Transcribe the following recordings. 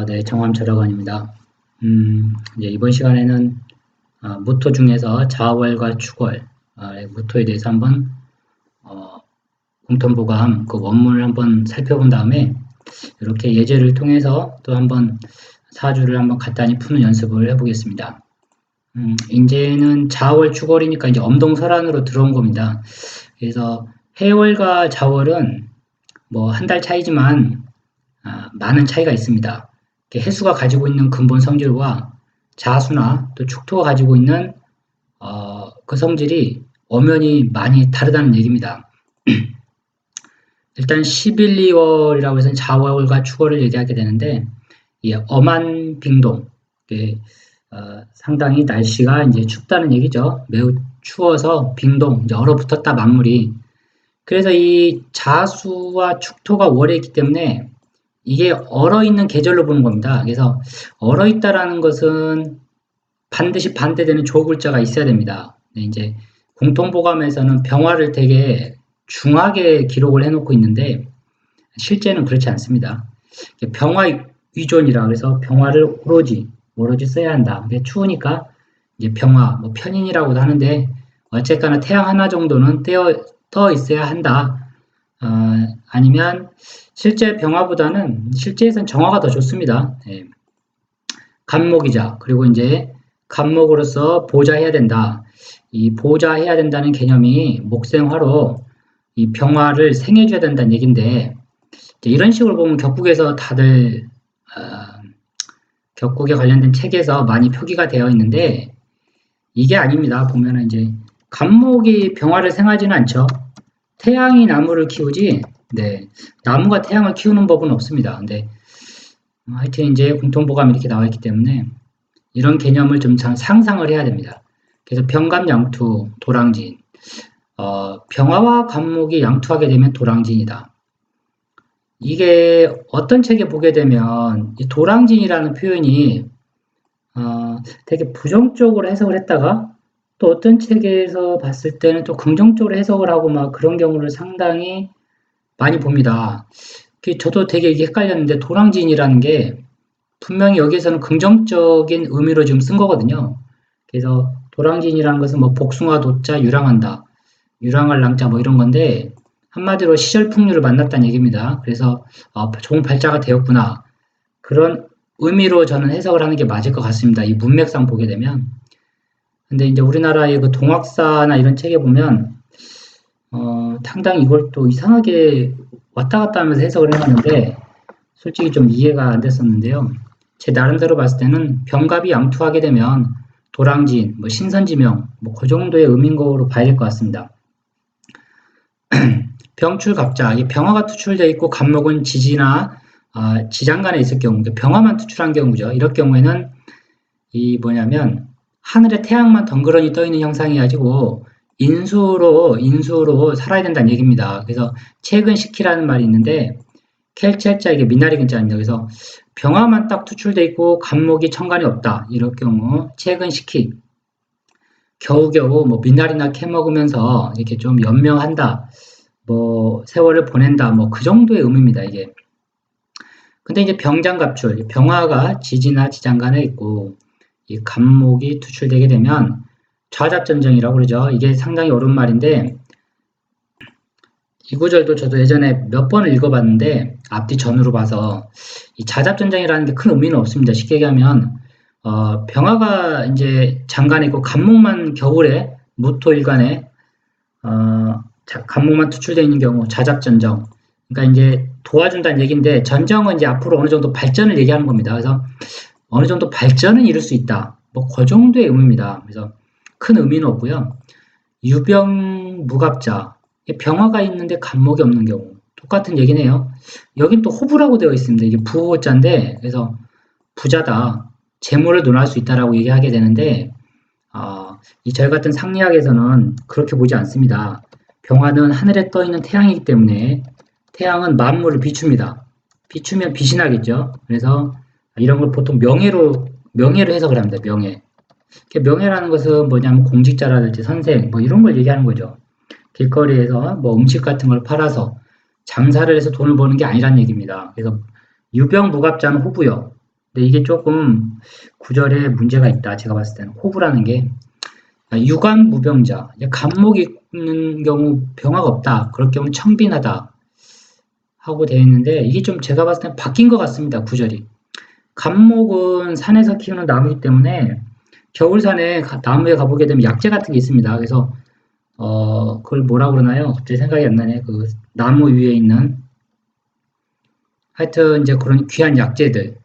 네, 정함철학원입니다. 이제 이번 시간에는 무토 중에서 자월과 축월, 무토에 대해서 한번 공통보감 그 원문을 한번 살펴본 다음에 이렇게 예제를 통해서 또 한번 사주를 한번 간단히 푸는 연습을 해보겠습니다. 이제는 자월, 축월이니까 이제 엄동설안으로 들어온 겁니다. 그래서 해월과 자월은 뭐 한 달 차이지만 많은 차이가 있습니다. 해수가 가지고 있는 근본 성질과 자수나 또 축토가 가지고 있는 그 성질이 엄연히 많이 다르다는 얘기입니다. 일단 11, 2월이라고 해서 자월과 축월을 얘기하게 되는데 엄한 빙동, 상당히 날씨가 이제 춥다는 얘기죠. 매우 추워서 빙동, 이제 얼어붙었다 만물이. 그래서 이 자수와 축토가 월에 있기 때문에 이게 얼어있는 계절로 보는 겁니다. 그래서 얼어있다라는 것은 반드시 반대되는 조글자가 있어야 됩니다. 이제 공통보감에서는 병화를 되게 중하게 기록을 해놓고 있는데 실제는 그렇지 않습니다. 병화 위존이라 그래서 병화를 오로지 써야 한다. 추우니까 이제 병화, 뭐 편인이라고도 하는데 어쨌거나 태양 하나 정도는 떠 있어야 한다. 아니면 실제 병화보다는 실제에선 정화가 더 좋습니다. 간목이자 그리고 이제 간목으로서 보좌해야 된다. 이 보좌해야 된다는 개념이 목생화로 이 병화를 생해줘야 된다는 얘기인데 이런 식으로 보면 격국에서 다들 격국에 관련된 책에서 많이 표기가 되어 있는데 이게 아닙니다. 보면은 이제 간목이 병화를 생하지는 않죠. 태양이 나무를 키우지, 나무가 태양을 키우는 법은 없습니다. 근데 하여튼 이제 공통보감이 이렇게 나와 있기 때문에 이런 개념을 좀 상상을 해야 됩니다. 그래서 병갑양투, 도랑진. 병화와 간목이 양투하게 되면 도랑진이다. 이게 어떤 책에 보게 되면 이 도랑진이라는 표현이 되게 부정적으로 해석을 했다가 또 어떤 책에서 봤을 때는 또 긍정적으로 해석을 하고 막 그런 경우를 상당히 많이 봅니다. 저도 되게 이게 헷갈렸는데 도랑진이라는 게 분명히 여기에서는 긍정적인 의미로 지금 쓴 거거든요. 그래서 도랑진이라는 것은 뭐 복숭아 도자 유랑한다. 유랑할 랑자 뭐 이런 건데 한마디로 시절풍류를 만났다는 얘기입니다. 그래서 좋은 발자가 되었구나. 그런 의미로 저는 해석을 하는 게 맞을 것 같습니다. 이 문맥상 보게 되면. 근데 이제 우리나라의 그 동학사나 이런 책에 보면 상당히 이걸 또 이상하게 왔다 갔다 하면서 해석을 해놨는데 솔직히 좀 이해가 안 됐었는데요. 제 나름대로 봤을 때는 병갑이 양투하게 되면 도랑진, 뭐 신선지명, 뭐 그 정도의 의미인 거로 봐야 될 것 같습니다. 병출갑자, 이 병화가 투출되어 있고 간목은 지지나 지장간에 있을 경우, 병화만 투출한 경우죠. 이럴 경우에는 이 뭐냐면 하늘에 태양만 덩그러니 떠 있는 형상이 가지고 인수로 살아야 된다는 얘기입니다. 그래서 최근시키라는 말이 있는데 켈체자 이게 미나리 근자입니다. 그래서 병화만 딱 투출돼 있고 간목이 천간에 없다. 이럴 경우 최근시키 겨우겨우 뭐 미나리나 캐 먹으면서 이렇게 좀 연명한다. 뭐 세월을 보낸다. 뭐 그 정도의 의미입니다. 이게. 근데 이제 병장갑출 병화가 지지나 지장간에 있고 이 간목이 투출되게 되면 좌잡전정이라고 그러죠. 이게 상당히 어려운 말인데 이 구절도 저도 예전에 몇 번을 읽어봤는데 앞뒤 전으로 봐서 이 자잡전정이라는 게 큰 의미는 없습니다. 쉽게 얘기하면 병화가 이제 장간에 있고 간목만 겨울에 무토일간에 간목만 투출되어 있는 경우 자잡전정. 그러니까 이제 도와준다는 얘기인데 전정은 이제 앞으로 어느 정도 발전을 얘기하는 겁니다. 그래서 어느 정도 발전은 이룰 수 있다. 뭐 그 정도의 의미입니다. 그래서 큰 의미는 없고요. 유병 무갑자 병화가 있는데 간목이 없는 경우 똑같은 얘기네요. 여긴 또 호부라고 되어 있습니다. 이게 부호자인데 그래서 부자다. 재물을 논할 수 있다라고 얘기하게 되는데 이 저희 같은 상리학에서는 그렇게 보지 않습니다. 병화는 하늘에 떠 있는 태양이기 때문에 태양은 만물을 비춥니다. 비추면 빛이 나겠죠. 그래서 이런 걸 보통 명예로 해석을 합니다. 명예라는 것은 뭐냐면 공직자라든지 선생 뭐 이런 걸 얘기하는 거죠. 길거리에서 뭐 음식 같은 걸 팔아서 장사를 해서 돈을 버는 게 아니란 얘기입니다. 그래서 유병무갑자는 호부요. 근데 이게 조금 구절에 문제가 있다. 제가 봤을 때는 호부라는 게 유관무병자, 간목이 있는 경우 병화가 없다. 그럴 경우 청빈하다 하고 되어 있는데 이게 좀 제가 봤을 때 바뀐 것 같습니다. 구절이. 간목은 산에서 키우는 나무이기 때문에 겨울산에 나무에 가보게 되면 약재 같은 게 있습니다. 그래서 그걸 뭐라 그러나요? 갑자기 생각이 안 나네. 그 나무 위에 있는 하여튼 이제 그런 귀한 약재들.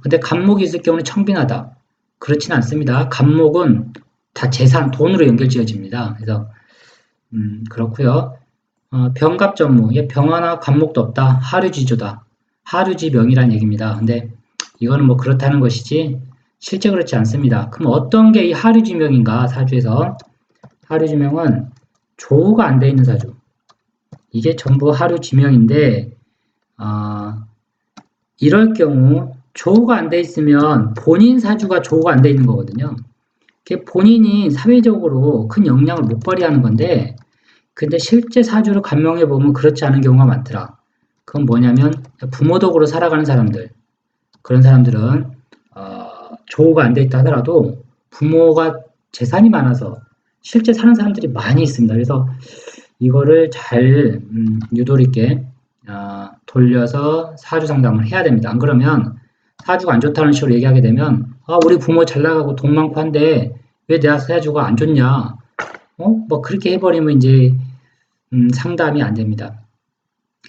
근데 간목이 있을 경우는 청빈하다. 그렇지는 않습니다. 간목은 다 재산, 돈으로 연결지어집니다. 그래서 그렇고요. 병갑전무, 이게 병화나 간목도 없다. 하류지조다. 하류지명이란 얘기입니다. 근데 이거는 뭐 그렇다는 것이지 실제 그렇지 않습니다. 그럼 어떤 게 이 하류지명인가 사주에서? 하류지명은 조우가 안 돼 있는 사주. 이게 전부 하류지명인데 이럴 경우 조우가 안 돼 있으면 본인 사주가 조우가 안 돼 있는 거거든요. 본인이 사회적으로 큰 영향을 못 발휘하는 건데 근데 실제 사주를 간명해 보면 그렇지 않은 경우가 많더라. 그건 뭐냐면 부모 덕으로 살아가는 사람들. 그런 사람들은 조우가 안 돼 있다 하더라도 부모가 재산이 많아서 실제 사는 사람들이 많이 있습니다. 그래서 이거를 잘 유도리 있게 돌려서 사주 상담을 해야 됩니다. 안 그러면 사주가 안 좋다는 식으로 얘기하게 되면 우리 부모 잘 나가고 돈 많고 한데 왜 내 사주가 안 좋냐? 뭐 그렇게 해버리면 이제 상담이 안 됩니다.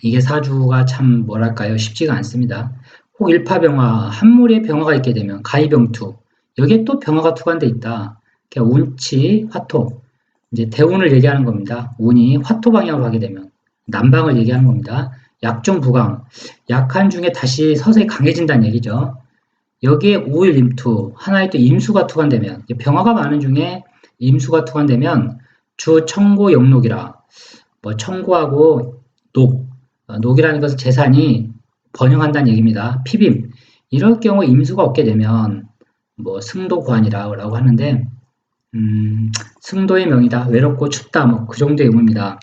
이게 사주가 참 뭐랄까요? 쉽지가 않습니다. 혹 일파병화, 한물에 병화가 있게 되면 가이병투, 여기에 또 병화가 투관돼 있다. 운치, 화토, 이제 대운을 얘기하는 겁니다. 운이 화토 방향으로 가게 되면 남방을 얘기하는 겁니다. 약중 부강, 약한 중에 다시 서서히 강해진다는 얘기죠. 여기에 우일 임투, 하나의 또 임수가 투관되면 병화가 많은 중에 임수가 투관되면 주 청고 영록이라 뭐 청고하고 녹이라는 것은 재산이 번영한다는 얘기입니다. 피빔 이럴 경우 임수가 없게 되면 뭐 승도관이라고 하는데 승도의 명이다. 외롭고 춥다. 뭐 그 정도의 의미입니다.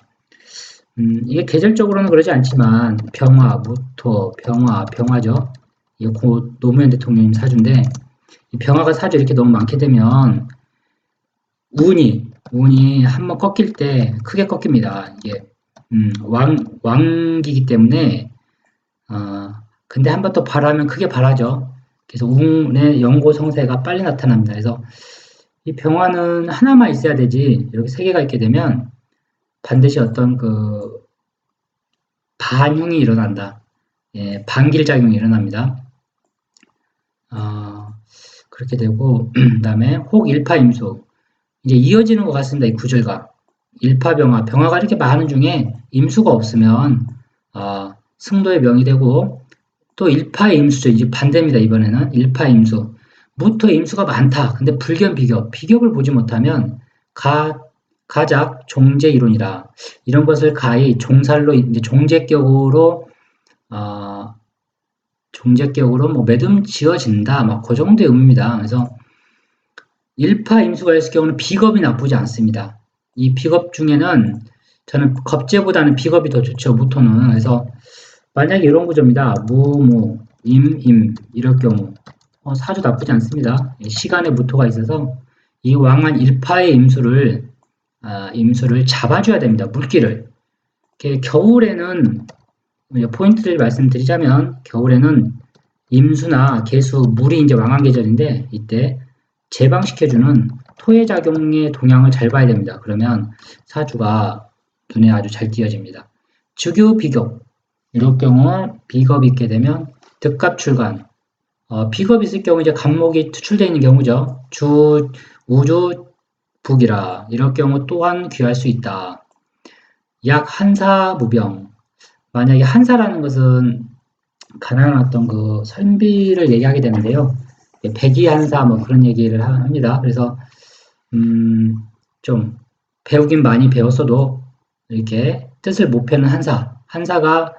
이게 계절적으로는 그러지 않지만 병화, 무토, 병화죠. 이게 고 노무현 대통령님 사주인데 이 병화가 사주 이렇게 너무 많게 되면 운이 한번 꺾일 때 크게 꺾입니다. 이게 왕기이기 때문에 근데 한번 또 발하면 크게 발하죠. 그래서 운의 영고성세가 빨리 나타납니다. 그래서 이 병화는 하나만 있어야 되지 이렇게 세 개가 있게 되면 반드시 어떤 그 반흉이 일어난다. 예, 반길작용이 일어납니다. 그렇게 되고 그다음에 혹 일파임수 이제 이어지는 것 같습니다. 이 구절과 일파병화 병화가 이렇게 많은 중에 임수가 없으면 승도의 명이 되고 또 일파의 임수죠. 이제 반대입니다. 이번에는 일파의 임수 무토의 임수가 많다. 근데 불견 비ገብ을 보지 못하면 가작 종제 이론이라 이런 것을 가히 종살로 이제 종제격으로 뭐 매듭 지어진다. 막 그 정도의 의미입니다. 그래서 일파 임수가 있을 경우는 비겁이 나쁘지 않습니다. 이 비겁 중에는 저는 겁재보다는 비겁이 더 좋죠. 무토는. 그래서 만약에 이런 구조입니다. 임 이럴 경우 사주 나쁘지 않습니다. 시간에 무토가 있어서 이 왕한 일파의 임수를 잡아줘야 됩니다. 물기를. 겨울에는 포인트를 말씀드리자면 겨울에는 임수나 개수, 물이 이제 왕한 계절인데 이때 제방시켜주는 토의 작용의 동향을 잘 봐야 됩니다. 그러면 사주가 눈에 아주 잘 띄어집니다. 주교 비겁 이럴 경우 비겁이 있게 되면 득갑 출간 비겁이 있을 경우 이제 간목이 투출되어 있는 경우죠. 우주 북이라 이럴 경우 또한 귀할 수 있다. 약 한사무병 만약에 한사라는 것은 가난한 어떤 그 선비를 얘기하게 되는데요. 백이한사 뭐 그런 얘기를 합니다. 그래서 좀 배우긴 많이 배웠어도 이렇게 뜻을 못 펴는 한사가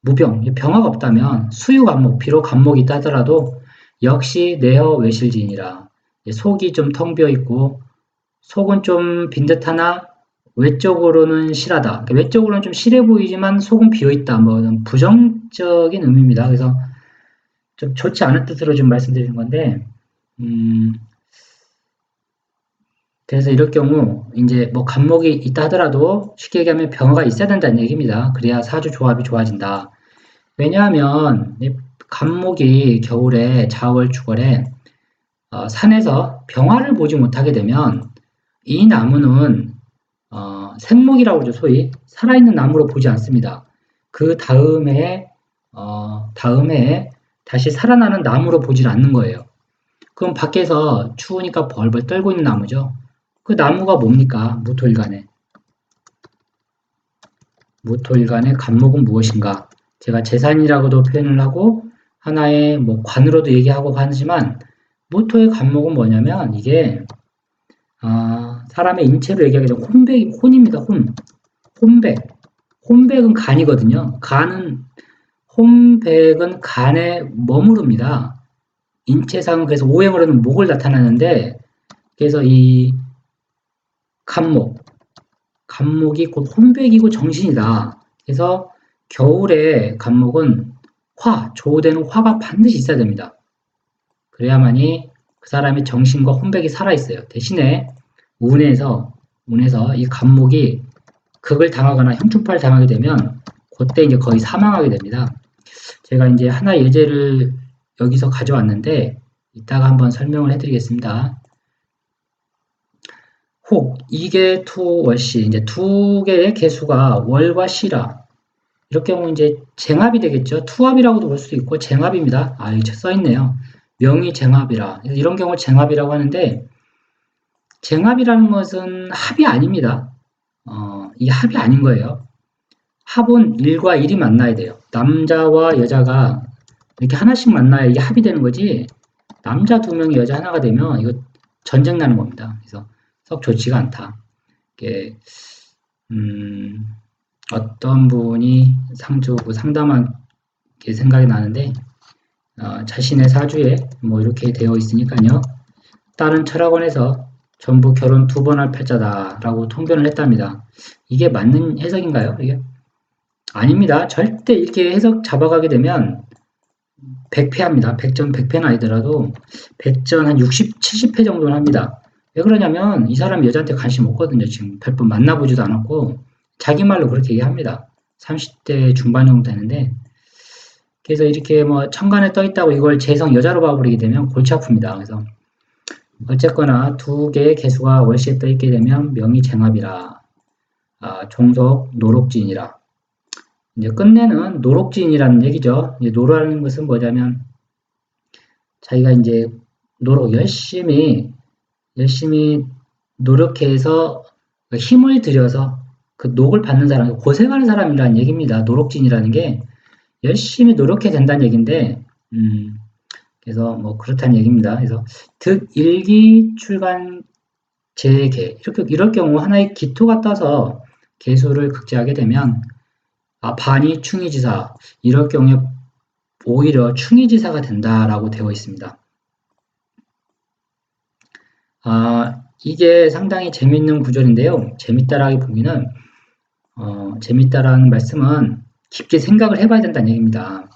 무병, 병화가 없다면 수유간목, 비록 간목이 있다 하더라도 역시 내허 외실지이니라 속이 좀 텅 비어 있고 속은 좀 빈 듯하나 외적으로는 실하다. 그러니까 외적으로는 좀 실해 보이지만 속은 비어있다. 뭐 부정적인 의미입니다. 그래서 좀 좋지 않은 뜻으로 좀 말씀드리는 건데, 음, 그래서 이럴 경우 이제 뭐 간목이 있다 하더라도 쉽게 얘기하면 병화가 있어야 된다는 얘기입니다. 그래야 사주 조합이 좋아진다. 왜냐하면 간목이 겨울에 자월 주월에 산에서 병화를 보지 못하게 되면 이 나무는 생목이라고 그러죠. 소위 살아있는 나무로 보지 않습니다. 그 다음에 다시 살아나는 나무로 보질 않는 거예요. 그럼 밖에서 추우니까 벌벌 떨고 있는 나무죠. 그 나무가 뭡니까? 무토일간의 간목은 무엇인가? 제가 재산이라고도 표현을 하고 하나의 뭐 관으로도 얘기하고 하지만 무토의 간목은 뭐냐면 이게 사람의 인체로 얘기하게 되면 혼입니다. 혼백. 혼백은 간이거든요. 혼백은 간에 머무릅니다. 인체상은 그래서 오행을 하면 목을 나타나는데 그래서 이 간목이 곧 혼백이고 정신이다. 그래서 겨울에 간목은 조우되는 화가 반드시 있어야 됩니다. 그래야만이 그 사람의 정신과 혼백이 살아있어요. 대신에 운에서 이 간목이 극을 당하거나 형충파를 당하게 되면 그때 이제 거의 사망하게 됩니다. 제가 이제 하나 예제를 여기서 가져왔는데 이따가 한번 설명을 해드리겠습니다. 이게 투월시 이제 두 개의 개수가 월과 시라 이럴 경우 이제 쟁합이 되겠죠. 투합이라고도 볼 수도 있고 쟁합입니다. 여기 써 있네요. 명의 쟁합이라 이런 경우를 쟁합이라고 하는데 쟁합이라는 것은 합이 아닙니다. 이 합이 아닌 거예요. 합은 1과 1이 만나야 돼요. 남자와 여자가 이렇게 하나씩 만나야 이게 합이 되는 거지 남자 2명이 여자 하나가 되면 이거 전쟁 나는 겁니다. 그래서 썩 좋지가 않다. 이게 어떤 분이 상담한 게 생각이 나는데 자신의 사주에 뭐 이렇게 되어 있으니까요. 다른 철학원에서 전부 결혼 2번 할 팔자다라고 통변을 했답니다. 이게 맞는 해석인가요? 이게? 아닙니다. 절대 이렇게 해석 잡아가게 되면 100패합니다. 100전 100패는 아니더라도 100전 한 60, 70패 정도는 합니다. 왜 그러냐면 이 사람 여자한테 관심 없거든요. 지금 몇 번 만나보지도 않았고 자기 말로 그렇게 얘기합니다. 30대 중반 정도 되는데 그래서 이렇게 뭐 천간에 떠 있다고 이걸 재성 여자로 봐버리게 되면 골치 아픕니다. 그래서 어쨌거나 두 개의 개수가 월시에 떠 있게 되면 명의쟁합이라 종속 노록진이라 이제 끝내는 노록진이라는 얘기죠. 이제 노라는 것은 뭐냐면 자기가 이제 열심히 노력해서 힘을 들여서 그 녹을 받는 사람, 고생하는 사람이라는 얘기입니다. 노록진이라는 게 열심히 노력해야 된다는 얘기인데, 그래서 뭐 그렇다는 얘기입니다. 그래서 일기 출간 재개 이럴 경우 하나의 기토가 떠서 개수를 극제하게 되면 반이 충이지사 이럴 경우에 오히려 충이지사가 된다라고 되어 있습니다. 이게 상당히 재밌는 구절인데요. 재밌다라기 보기는 재밌다라는 말씀은 깊게 생각을 해봐야 된다는 얘기입니다.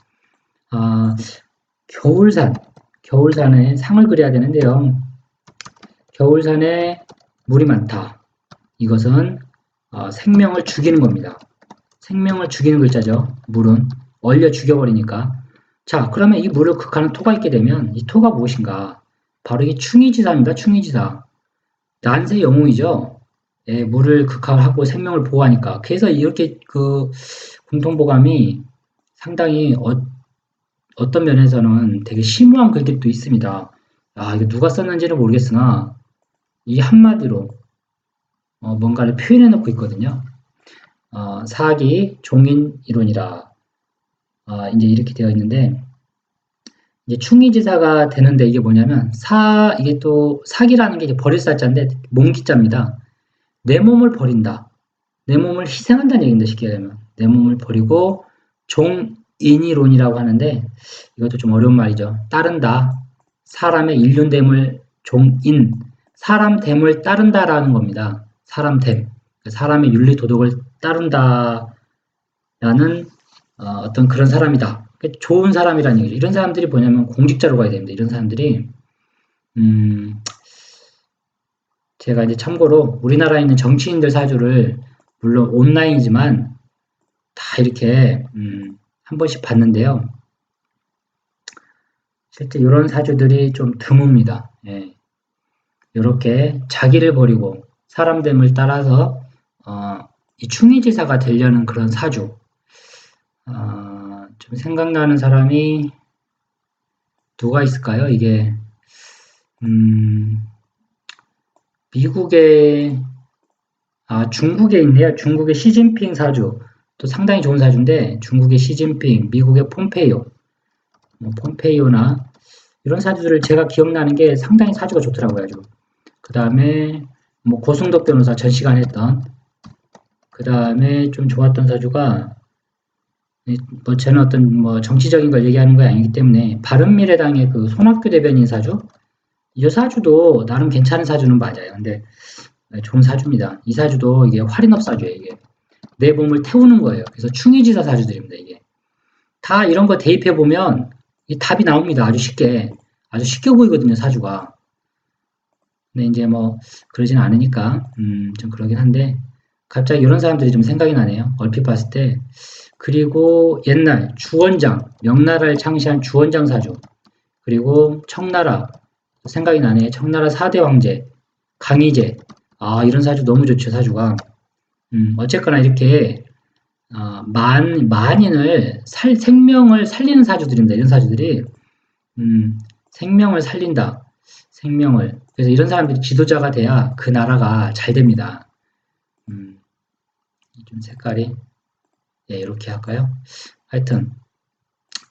겨울산에 상을 그려야 되는데요. 겨울산에 물이 많다. 이것은 생명을 죽이는 겁니다. 생명을 죽이는 글자죠. 물은 얼려 죽여버리니까. 자, 그러면 이 물을 극하는 토가 있게 되면 이 토가 무엇인가? 바로 이게 충이지사입니다. 충이지사. 난세 영웅이죠. 예, 물을 극하하고 생명을 보호하니까. 그래서 이렇게 그 공통보감이 상당히 어떤 면에서는 되게 심오한 글들도 있습니다. 이거 누가 썼는지는 모르겠으나 이 한마디로 뭔가를 표현해 놓고 있거든요. 사기 종인 이론이라 이제 이렇게 되어 있는데 이제 충이지사가 되는데 이게 뭐냐면 이게 또 사기라는 게 이제 버릴 사자인데 몽기자입니다. 내 몸을 버린다. 내 몸을 희생한다는 얘기인데 쉽게 얘기하면 내 몸을 버리고 종인이론이라고 하는데 이것도 좀 어려운 말이죠. 따른다. 사람의 인륜됨을 종인 사람됨을 따른다라는 겁니다. 사람됨. 사람의 윤리 도덕을 따른다라는 어떤 그런 사람이다. 좋은 사람이라는 얘기죠. 이런 사람들이 뭐냐면 공직자로 가야 됩니다. 이런 사람들이 제가 이제 참고로 우리나라에 있는 정치인들 사주를 물론 온라인이지만 다 이렇게 한 번씩 봤는데요. 실제 이런 사주들이 좀 드뭅니다. 예. 이렇게 자기를 버리고 사람됨을 따라서 이 충의지사가 되려는 그런 사주. 좀 생각나는 사람이 누가 있을까요? 이게 미국의 중국에 있네요. 중국의 시진핑 사주. 또 상당히 좋은 사주인데 중국의 시진핑, 미국의 폼페이오, 폼페이오나 이런 사주들을 제가 기억나는 게 상당히 사주가 좋더라고요. 그 다음에 뭐 고승덕 변호사 전 시간 했던 그 다음에 좀 좋았던 사주가 뭐 저는 어떤 뭐 정치적인 걸 얘기하는 거 아니기 때문에 바른미래당의 그 손학규 대변인 사주 이 사주도 나름 괜찮은 사주는 맞아요. 근데 좋은 사주입니다. 이 사주도 이게 활인업 사주예요. 이게 내 몸을 태우는 거예요. 그래서 충의지사 사주들입니다. 이게 다 이런 거 대입해 보면 이 답이 나옵니다. 아주 쉽게 보이거든요. 사주가. 근데 이제 뭐 그러진 않으니까 좀 그러긴 한데 갑자기 이런 사람들이 좀 생각이 나네요. 얼핏 봤을 때. 그리고 옛날 주원장, 명나라를 창시한 주원장 사주, 그리고 청나라 생각이 나네. 청나라 4대 황제, 강희제. 이런 사주 너무 좋죠. 사주가. 어쨌거나 이렇게 만인을 생명을 살리는 사주들입니다. 이런 사주들이 생명을 살린다. 생명을. 그래서 이런 사람들이 지도자가 돼야 그 나라가 잘 됩니다. 좀 색깔이 예, 이렇게 할까요? 하여튼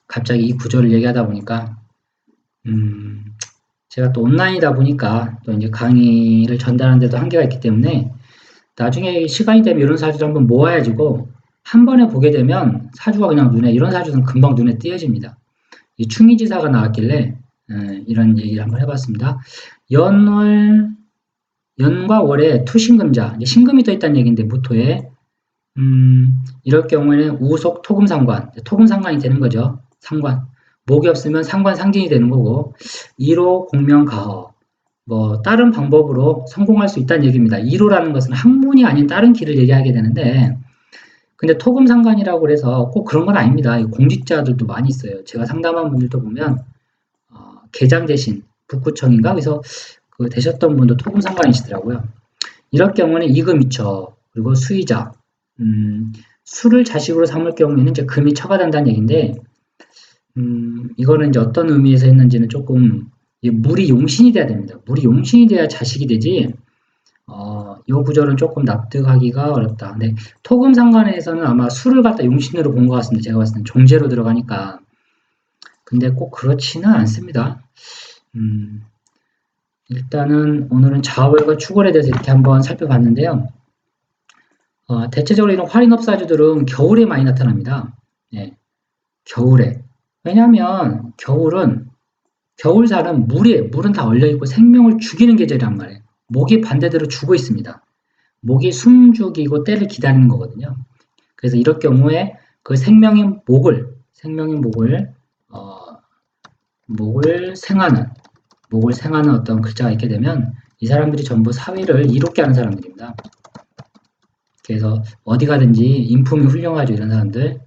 갑자기 이 구조를 얘기하다 보니까 제가 또 온라인이다 보니까 또 이제 강의를 전달하는 데도 한계가 있기 때문에 나중에 시간이 되면 이런 사주를 한번 모아가지고 한 번에 보게 되면 사주가 그냥 이런 사주는 금방 눈에 띄어집니다. 이 충의지사가 나왔길래 이런 얘기를 한번 해봤습니다. 연과 월에 투신금자, 신금이 떠있다는 얘기인데 무토에 이럴 경우에는 우속 토금상관, 토금상관이 되는 거죠. 상관. 목이 없으면 상관 상진이 되는 거고 1호 공명가허 뭐 다른 방법으로 성공할 수 있다는 얘기입니다. 1호라는 것은 학문이 아닌 다른 길을 얘기하게 되는데 근데 토금상관이라고 해서 꼭 그런 건 아닙니다. 공직자들도 많이 있어요. 제가 상담한 분들도 보면 계장 대신 북구청인가 그래서 그 되셨던 분도 토금상관이시더라고요. 이럴 경우는 이금이처 그리고 수의자 수를 자식으로 삼을 경우에는 이제 금이 처가된다는 얘기인데 이거는 이제 어떤 의미에서 했는지는 조금 물이 용신이 돼야 됩니다. 물이 용신이 돼야 자식이 되지. 이 구절은 조금 납득하기가 어렵다. 근데 토금 상관에서는 아마 수를 갖다 용신으로 본 것 같습니다. 제가 봤을 땐 종재로 들어가니까. 근데 꼭 그렇지는 않습니다. 일단은 오늘은 자월과 추월에 대해서 이렇게 한번 살펴봤는데요. 대체적으로 이런 활인업사주들은 겨울에 많이 나타납니다. 예, 겨울에. 왜냐하면 겨울살은 물은 다 얼려있고 생명을 죽이는 계절이란 말이에요. 목이 반대대로 죽어 있습니다. 목이 숨죽이고 때를 기다리는 거거든요. 그래서 이럴 경우에 그 생명인 목을 생하는 어떤 글자가 있게 되면 이 사람들이 전부 사회를 이롭게 하는 사람들입니다. 그래서 어디 가든지 인품이 훌륭하죠. 이런 사람들.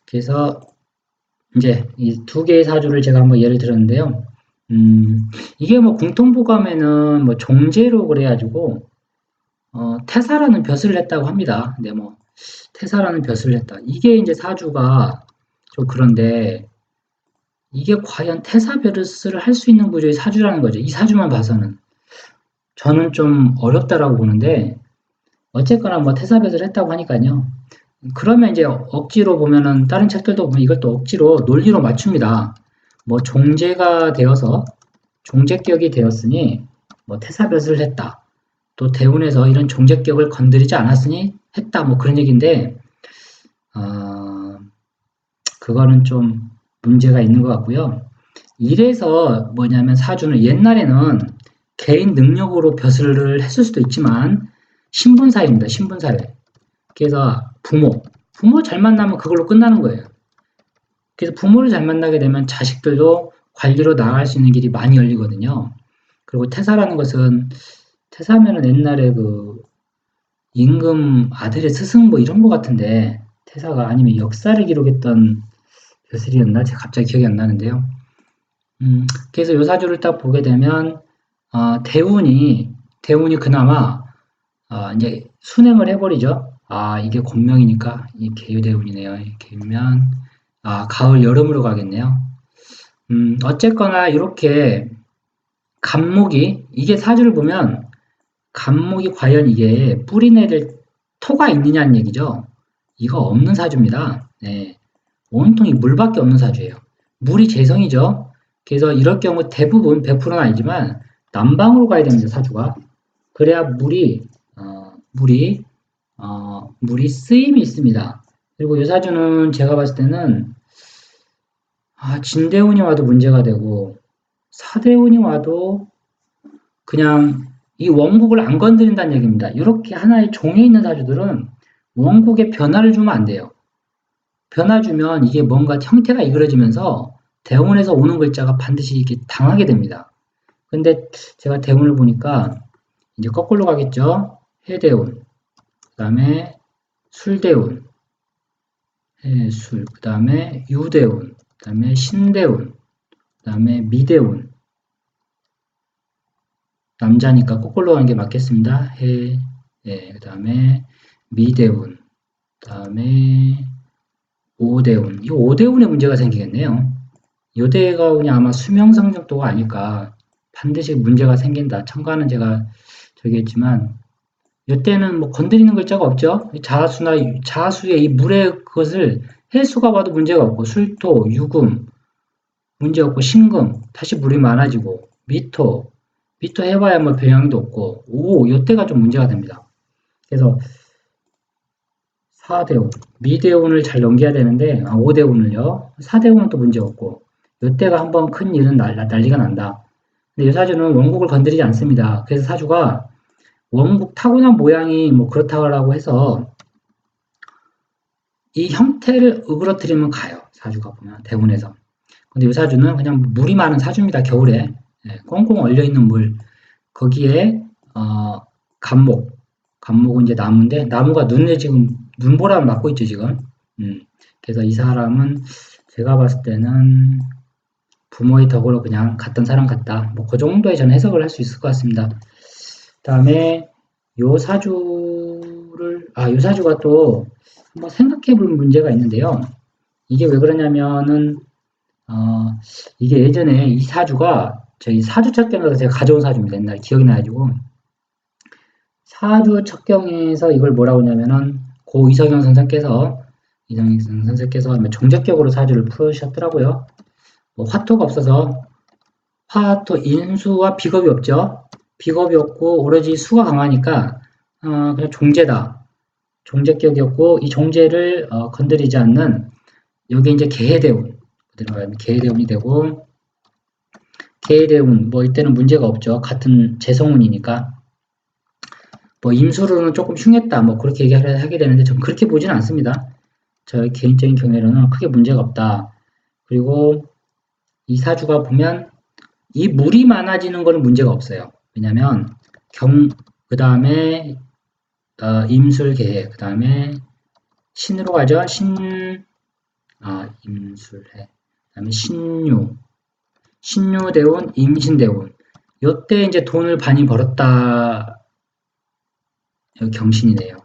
그래서 이제 이 두 개의 사주를 제가 한번 예를 들었는데요. 이게 뭐 공통부감에는 뭐 종재로 그래가지고 태사라는 벼슬을 했다고 합니다. 근데 뭐 태사라는 벼슬을 했다. 이게 이제 사주가 좀 그런데 이게 과연 태사 벼슬을 할 수 있는 구조의 사주라는 거죠. 이 사주만 봐서는 저는 좀 어렵다라고 보는데 어쨌거나 뭐 태사 벼슬을 했다고 하니까요. 그러면 이제 억지로 보면은 다른 책들도 보면 이걸 또 억지로 논리로 맞춥니다. 뭐 종재가 되어서 종재격이 되었으니 뭐 태사볕을 했다. 또 대운에서 이런 종재격을 건드리지 않았으니 했다. 뭐 그런 얘기인데 그거는 좀 문제가 있는 것 같고요. 이래서 뭐냐면 사주는 옛날에는 개인 능력으로 벼슬을 했을 수도 있지만 신분사회입니다. 신분사회. 그래서 부모 잘 만나면 그걸로 끝나는 거예요. 그래서 부모를 잘 만나게 되면 자식들도 관리로 나아갈 수 있는 길이 많이 열리거든요. 그리고 태사라는 것은 태사면은 옛날에 그 임금 아들의 스승 뭐 이런 거 같은데 태사가 아니면 역사를 기록했던 벼슬이었나? 제가 갑자기 기억이 안 나는데요. 그래서 요 사주를 딱 보게 되면 대운이 그나마 이제 순행을 해버리죠. 이게 권명이니까 이 계유대운이네요. 계유면 가을 여름으로 가겠네요. 어쨌거나 이렇게 간목이 이게 사주를 보면 간목이 과연 이게 뿌리내릴 토가 있느냐는 얘기죠. 이거 없는 사주입니다. 네. 온통 이 물밖에 없는 사주예요. 물이 재성이죠. 그래서 이럴 경우 대부분 100%는 아니지만 남방으로 가야 됩니다. 사주가. 그래야 물이 쓰임이 있습니다. 그리고 이 사주는 제가 봤을 때는 진대운이 와도 문제가 되고 사대운이 와도 그냥 이 원국을 안 건드린다는 얘기입니다. 이렇게 하나의 종에 있는 사주들은 원국에 변화를 주면 안 돼요. 변화 주면 이게 뭔가 형태가 이그러지면서 대운에서 오는 글자가 반드시 이렇게 당하게 됩니다. 근데 제가 대운을 보니까 이제 거꾸로 가겠죠. 해대운, 그 다음에 술대운, 해술, 그 다음에 유대운, 그 다음에 신대운, 그 다음에 미대운. 남자니까 거꾸로 가는 게 맞겠습니다. 그 다음에 미대운, 그 다음에 오대운. 이 오대운에 문제가 생기겠네요. 요대가운이 아마 수명성적도가 아닐까. 반드시 문제가 생긴다. 첨가는 제가 저기 했지만 요때는 뭐 건드리는 글자가 없죠. 자수의 이 물의 그것을 해수가 봐도 문제가 없고 술토, 유금 문제 없고 신금 다시 물이 많아지고 미토 해봐야 뭐 배양도 없고 요때가 좀 문제가 됩니다. 그래서 사대운, 미대운을 잘 넘겨야 되는데 오대운을요. 사대운은 또 문제 없고 요때가 한번 큰 일은 난리가 난다. 근데 이 사주는 원국을 건드리지 않습니다. 그래서 사주가 원국 타고난 모양이 뭐 그렇다고 해서 이 형태를 으그러뜨리면 가요. 사주가 보면 대운에서. 근데 이 사주는 그냥 물이 많은 사주입니다. 겨울에 꽁꽁 얼려있는 물 거기에 간목은 이제 나무인데 나무가 눈에 지금 눈보라를 맞고 있죠 지금. 그래서 이 사람은 제가 봤을 때는 부모의 덕으로 그냥 갔던 사람 같다. 뭐 그 정도의 저는 해석을 할 수 있을 것 같습니다. 다음에 요 사주가 또 한번 생각해 볼 문제가 있는데요. 이게 왜 그러냐면은 이게 예전에 이 사주가 저희 사주 첩경에서 제가 가져온 사주입니다. 옛날 기억이 나가지고 사주 첩경에서 이걸 뭐라고 하냐면은 고 이성영 선생께서 종적격으로 사주를 풀으셨더라고요. 뭐 화토가 없어서 화토 인수와 비겁이 없죠. 비겁이 없고 오로지 수가 강하니까 그냥 종제다. 종제격이었고 이 종제를 건드리지 않는 여기 이제 계해대운 들어가면 계해대운이 되고 계해대운 뭐 이때는 문제가 없죠. 같은 재성운이니까 뭐 임수로는 조금 흉했다 뭐 그렇게 얘기하게 되는데 전 그렇게 보지는 않습니다. 저의 개인적인 경우에는 크게 문제가 없다. 그리고 이 사주가 보면 이 물이 많아지는 거는 문제가 없어요. 왜냐면 그 다음에 임술계해 그 다음에 신으로 가죠. 임술해 그 다음에 신유대운 임신대운 요때 이제 돈을 많이 벌었다. 경신이네요.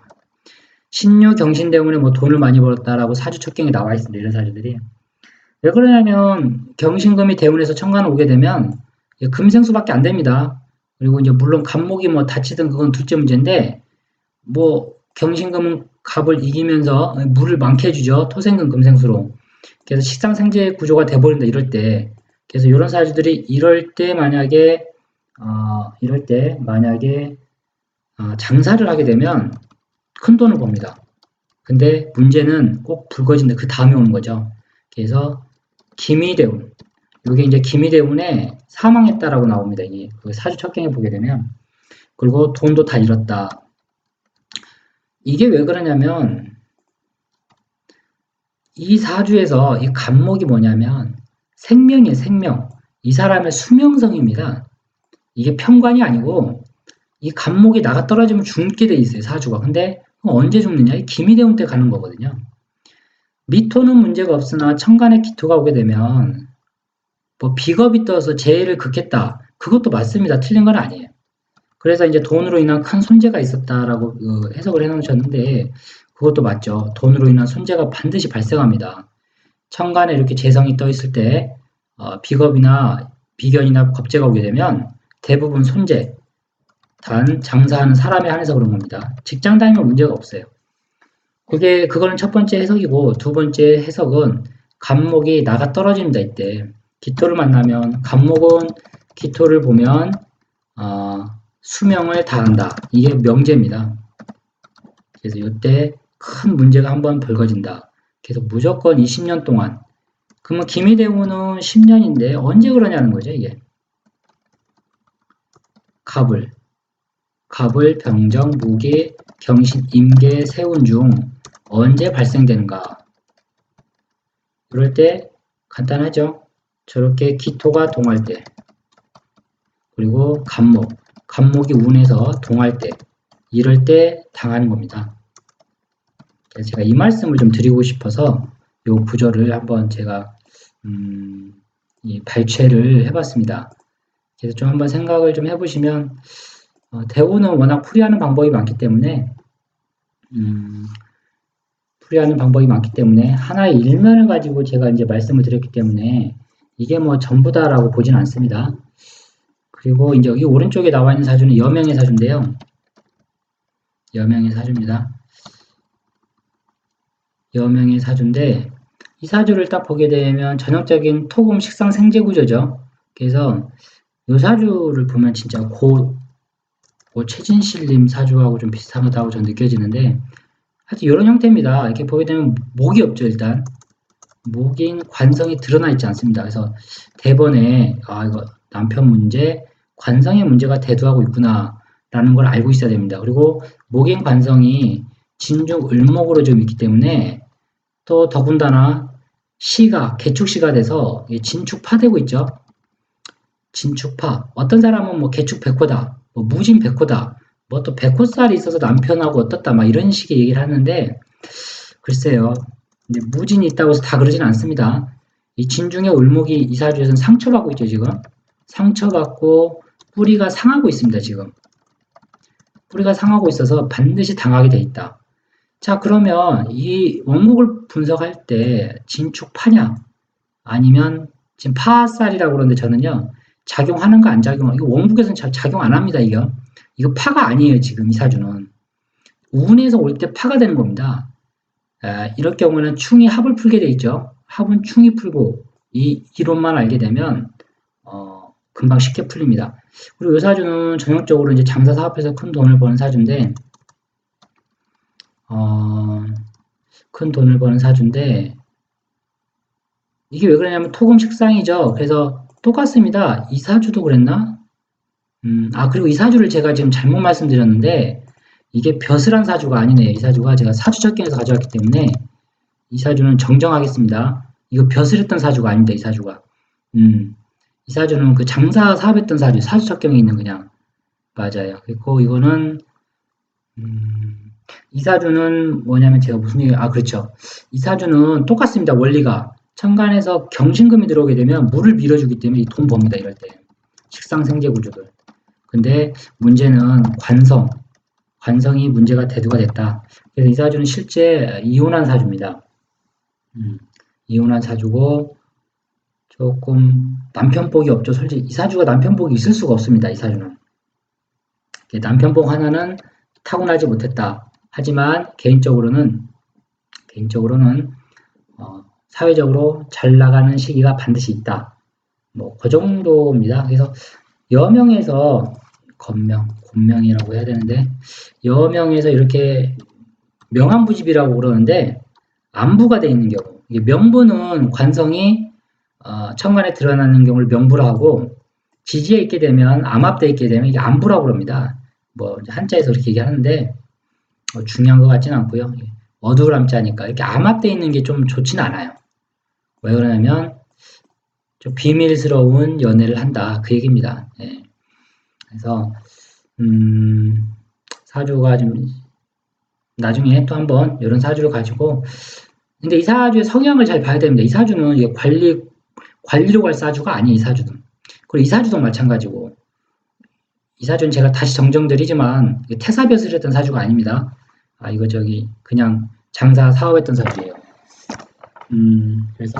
신유 경신대운에 뭐 돈을 많이 벌었다라고 사주 첩경에 나와 있습니다. 이런 사주들이. 왜 그러냐면 경신금이 대운에서 천간을 오게 되면 금생수밖에 안 됩니다. 그리고 이제 물론 간목이 뭐 다치든 그건 둘째 문제인데 뭐 경신금은 갑을 이기면서 물을 많게 해주죠. 토생금 금생수로. 그래서 식상생재 구조가 돼버린다 이럴 때. 그래서 이런 사주들이 이럴 때 만약에 장사를 하게 되면 큰 돈을 법니다. 근데 문제는 꼭 불거진다. 그 다음에 오는 거죠. 그래서 기미대운 이게 이제 기미 때문에 사망했다라고 나옵니다. 이 사주 첩경에 보게 되면. 그리고 돈도 다 잃었다. 이게 왜 그러냐면 이 사주에서 이 간목이 뭐냐면 생명이에요, 생명. 이 사람의 수명성입니다. 이게 편관이 아니고 이 간목이 나가 떨어지면 죽게 돼 있어요, 사주가. 근데 언제 죽느냐? 이 기미대운 때 가는 거거든요. 미토는 문제가 없으나 천간에 기토가 오게 되면 뭐 비겁이 떠서 재해를 극했다. 그것도 맞습니다. 틀린 건 아니에요. 그래서 이제 돈으로 인한 큰 손재가 있었다라고 해석을 해놓으셨는데 그것도 맞죠. 돈으로 인한 손재가 반드시 발생합니다. 천간에 이렇게 재성이 떠 있을 때 비겁이나 비견이나 겁재가 오게 되면 대부분 손재, 단 장사하는 사람에 한해서 그런 겁니다. 직장 다니면 문제가 없어요. 그거는 첫 번째 해석이고 두 번째 해석은 간목이 나가 떨어집니다. 이때 기토를 만나면 간목은 기토를 보면 수명을 다한다. 이게 명제입니다. 그래서 이때 큰 문제가 한번 벌어진다. 그래서 무조건 20년 동안. 그러면 기미대운은 10년인데 언제 그러냐는 거죠, 이게. 갑을, 병정, 무기, 경신, 임계, 세운 중 언제 발생되는가. 이럴 때 간단하죠. 저렇게 기토가 동할 때, 그리고 간목이 운에서 동할 때, 이럴 때 당하는 겁니다. 그래서 제가 이 말씀을 좀 드리고 싶어서 이 구절을 한번 제가 발췌를 해봤습니다. 그래서 좀 한번 생각을 좀 해보시면 대우는 워낙 풀이하는 방법이 많기 때문에 하나의 일면을 가지고 제가 이제 말씀을 드렸기 때문에 이게 뭐 전부다라고 보진 않습니다. 그리고 이제 여기 오른쪽에 나와 있는 사주는 여명의 사주인데요. 여명의 사주입니다. 여명의 사주인데 이 사주를 딱 보게 되면 전형적인 토금 식상 생재 구조죠. 그래서 이 사주를 보면 진짜 최진실님 사주하고 좀 비슷하다고 전 느껴지는데 하여튼 이런 형태입니다. 이렇게 보게 되면 목이 없죠. 일단 목인 관성이 드러나 있지 않습니다. 그래서 대번에 이거 남편 문제, 관성의 문제가 대두하고 있구나 라는 걸 알고 있어야 됩니다. 그리고 목인 관성이 진중 을목으로 좀 있기 때문에 또 더군다나 개축시가 돼서 진축파되고 있죠. 진축파. 어떤 사람은 뭐 개축백호다, 뭐 무진백호다, 뭐 또 백호살이 있어서 남편하고 어떻다, 막 이런 식의 얘기를 하는데, 글쎄요. 근데 무진이 있다고 해서 다 그러진 않습니다. 이 진중의 을목이 이 사주에서는 상처받고 있죠, 지금. 상처받고 뿌리가 상하고 있습니다, 지금. 뿌리가 상하고 있어서 반드시 당하게 돼 있다. 자, 그러면 이 원목을 분석할 때 진축파냐? 아니면 지금 파살이라고 그러는데 저는요, 작용하는가 안 작용하는가? 이거 원국에서는 작용 안 합니다, 이거. 이거 파가 아니에요, 지금 이 사주는. 운에서 올 때 파가 되는 겁니다. 이럴 경우는 충이 합을 풀게 돼 있죠. 합은 충이 풀고 이 이론만 알게 되면 금방 쉽게 풀립니다. 그리고 이 사주는 전형적으로 이제 장사 사업에서 큰 돈을 버는 사주인데 큰 돈을 버는 사주인데 이게 왜 그러냐면 토금 식상이죠. 그래서 똑같습니다. 이 사주도 그랬나? 그리고 이 사주를 제가 지금 잘못 말씀드렸는데 이게 벼슬한 사주가 아니네요. 이 사주가 제가 사주적경에서 가져왔기 때문에 이 사주는 정정하겠습니다. 이거 벼슬했던 사주가 아닙니다. 이 사주가. 이 사주는 그 장사 사업했던 사주, 사주적경에 있는 그냥 맞아요. 그리고 이거는 이 사주는 뭐냐면 제가 무슨 얘기 그렇죠. 이 사주는 똑같습니다. 원리가 천간에서 경신금이 들어오게 되면 물을 밀어주기 때문에 이 돈 법니다. 이럴 때 식상생재 구조들. 근데 문제는 관성이 문제가 대두가 됐다. 그래서 이 사주는 실제 이혼한 사주입니다. 이혼한 사주고 조금 남편복이 없죠. 솔직히 이 사주가 남편복이 있을 수가 없습니다. 이 사주는. 남편복 하나는 타고나지 못했다. 하지만 개인적으로는 사회적으로 잘 나가는 시기가 반드시 있다. 뭐 그 정도입니다. 그래서 여명에서 곤명이라고 해야 되는데 여명에서 이렇게 명안부집이라고 그러는데 안부가 돼 있는 경우 이게 명부는 관성이 천간에 드러나는 경우를 명부라 하고 지지에 있게 되면 암합대에 있게 되면 이게 암부라고 그럽니다. 뭐 한자에서 그렇게 얘기하는데 중요한 것 같지는 않고요. 어두울 암자니까 이렇게 암합대에 있는 게 좀 좋지는 않아요. 왜 그러냐면 좀 비밀스러운 연애를 한다 그 얘기입니다. 예. 그래서 사주가 좀 나중에 또 한번 이런 사주를 가지고 근데 이 사주의 성향을 잘 봐야 됩니다. 이 사주는 이게 관리로 갈 사주가 아니에요. 이 사주는. 그리고 이 사주도 마찬가지고 이 사주는 제가 다시 정정드리지만 태사벼슬 했던 사주가 아닙니다. 이거 그냥 장사 사업했던 사주예요. 그래서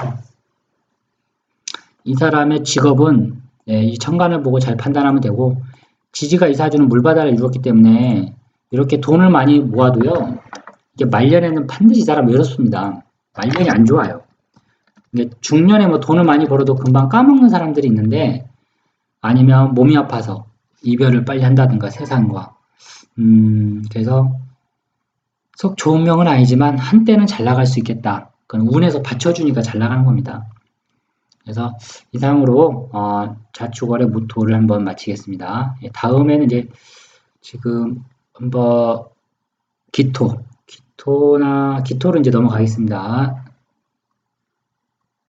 이 사람의 직업은 이 천간을 보고 잘 판단하면 되고 지지가 이 사주는 물바다를 이루었기 때문에 이렇게 돈을 많이 모아도요. 이게 말년에는 반드시 이 사람 외롭습니다. 말년이 안 좋아요. 중년에 뭐 돈을 많이 벌어도 금방 까먹는 사람들이 있는데 아니면 몸이 아파서 이별을 빨리 한다든가 세상과 그래서 속 좋은 명은 아니지만 한때는 잘 나갈 수 있겠다. 그건 운에서 받쳐주니까 잘 나가는 겁니다. 그래서 이상으로 자축월의 무토를 한번 마치겠습니다. 다음에는 이제 지금 한번 기토를 이제 넘어가겠습니다.